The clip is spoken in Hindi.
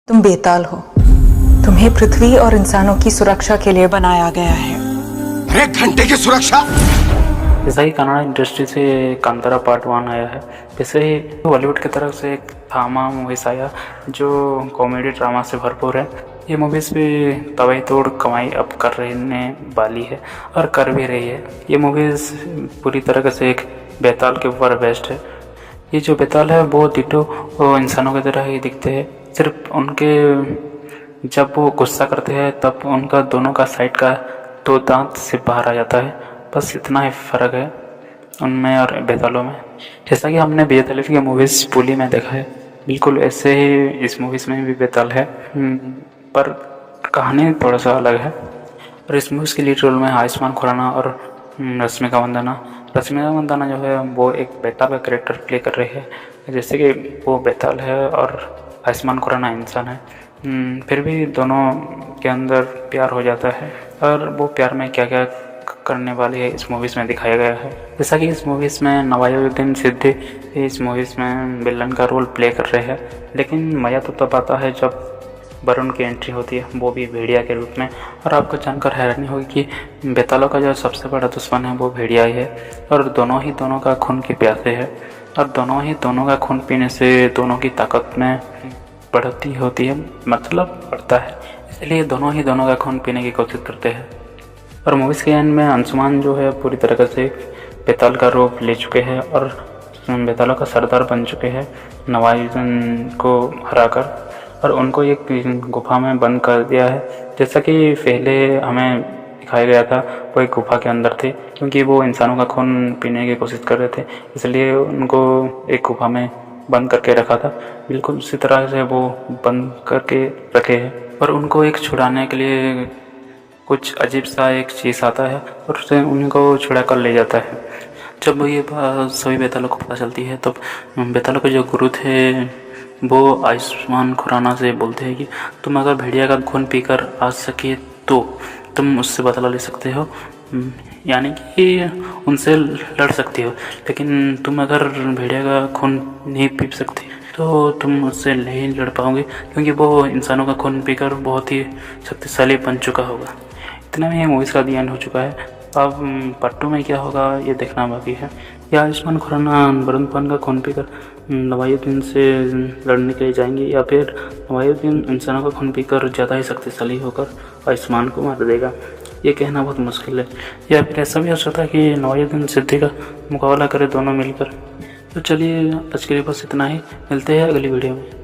तुम बेताल हो। तुम्हें पृथ्वी और इंसानों की सुरक्षा के लिए बनाया गया है। अरे घंटे की सुरक्षा। जैसा ही कन्नड़ इंडस्ट्री से कांतारा पार्ट 1 आया है, वैसे ही बॉलीवुड की तरफ से एक थामा मूवीज आया जो कॉमेडी ड्रामा से भरपूर है। ये मूवीज़ भी तबाही तोड़ कमाई अब करने वाली है और कर भी रही है। ये मूवीज़ पूरी तरह से एक बेताल के ऊपर बेस्ड है। ये जो बेताल है वो डिटो वो इंसानों की तरह ही दिखते हैं, सिर्फ उनके जब वो गुस्सा करते हैं तब उनका दोनों का साइड का 2 दांत से बाहर आ जाता है। बस इतना ही फ़र्क है उनमें और बेतालों में। जैसा कि हमने बेताल की मूवीज़ पुली में देखा है, बिल्कुल ऐसे ही इस मूवीज़ में भी बेताल है, पर कहानी थोड़ा सा अलग है। और इस मूवीज़ के लीड रोल में आयुष्मान खुराना और रश्मिका मंदाना जो है वो एक बेताल का कैरेक्टर प्ले कर रही है। जैसे कि वो बेताल है और आयुष्मान खुराना इंसान है, फिर भी दोनों के अंदर प्यार हो जाता है और वो प्यार में क्या क्या करने वाली है इस मूवीज़ में दिखाया गया है। जैसा कि इस मूवीज़ में नवाजुद्दीन सिद्दीकी इस मूवीज़ में विलन का रोल प्ले कर रहे हैं, लेकिन मज़ा तो तब आता है जब वरुण की एंट्री होती है, वो भी भेड़िया के रूप में। और आपको जानकर हैरानी होगी कि बेतालों का जो सबसे बड़ा दुश्मन है वो भेड़िया ही है और दोनों का खून के प्यासे है और दोनों का खून पीने से दोनों की ताकत में बढ़ती होती है, मतलब बढ़ता है, इसलिए दोनों का खून पीने की कोशिश करते हैं। और मूवीज़ के एंड में अंशुमान जो है पूरी तरह से बेताल का रूप ले चुके हैं और बेतालों का सरदार बन चुके हैं नवाजुद्दीन को हराकर, और उनको एक गुफा में बंद कर दिया है। जैसा कि पहले हमें दिखाया गया था वो एक गुफा के अंदर थे, क्योंकि वो इंसानों का खून पीने की कोशिश कर रहे थे, इसलिए उनको एक गुफा में बंद करके रखा था। बिल्कुल उसी तरह से वो बंद करके रखे हैं और उनको एक छुड़ाने के लिए कुछ अजीब सा एक चीज़ आता है और उससे उनको छुड़ा कर ले जाता है। जब ये बात सभी बेतालों को पता चलती है तब बेतालों के जो गुरु थे वो आयुष्मान खुराना से बोलते हैं कि तुम अगर भेड़िया का खून पीकर आ सके तो तुम उससे बदला ले सकते हो, यानी कि उनसे लड़ सकते हो, लेकिन तुम अगर भेड़िया का खून नहीं पी सकते तो तुम उससे नहीं लड़ पाओगे, क्योंकि वो इंसानों का खून पीकर बहुत ही शक्तिशाली बन चुका होगा। इतना में मूवीज़ का दी एंड हो चुका है। अब पार्ट 2 में क्या होगा ये देखना बाकी है। या आयुष्मान खुराना वरुण धवन का खून पीकर नवाजुद्दीन से लड़ने के लिए जाएंगे, या फिर नवाजुद्दीन इंसानों का खून पीकर ज़्यादा ही शक्तिशाली होकर आयुष्मान को मार देगा, ये कहना बहुत मुश्किल है। या फिर ऐसा भी हो सकता है कि नवाजुद्दीन सिद्दीकी का मुकाबला करे दोनों मिलकर। तो चलिए आज के लिए बस इतना ही, मिलते हैं अगली वीडियो में।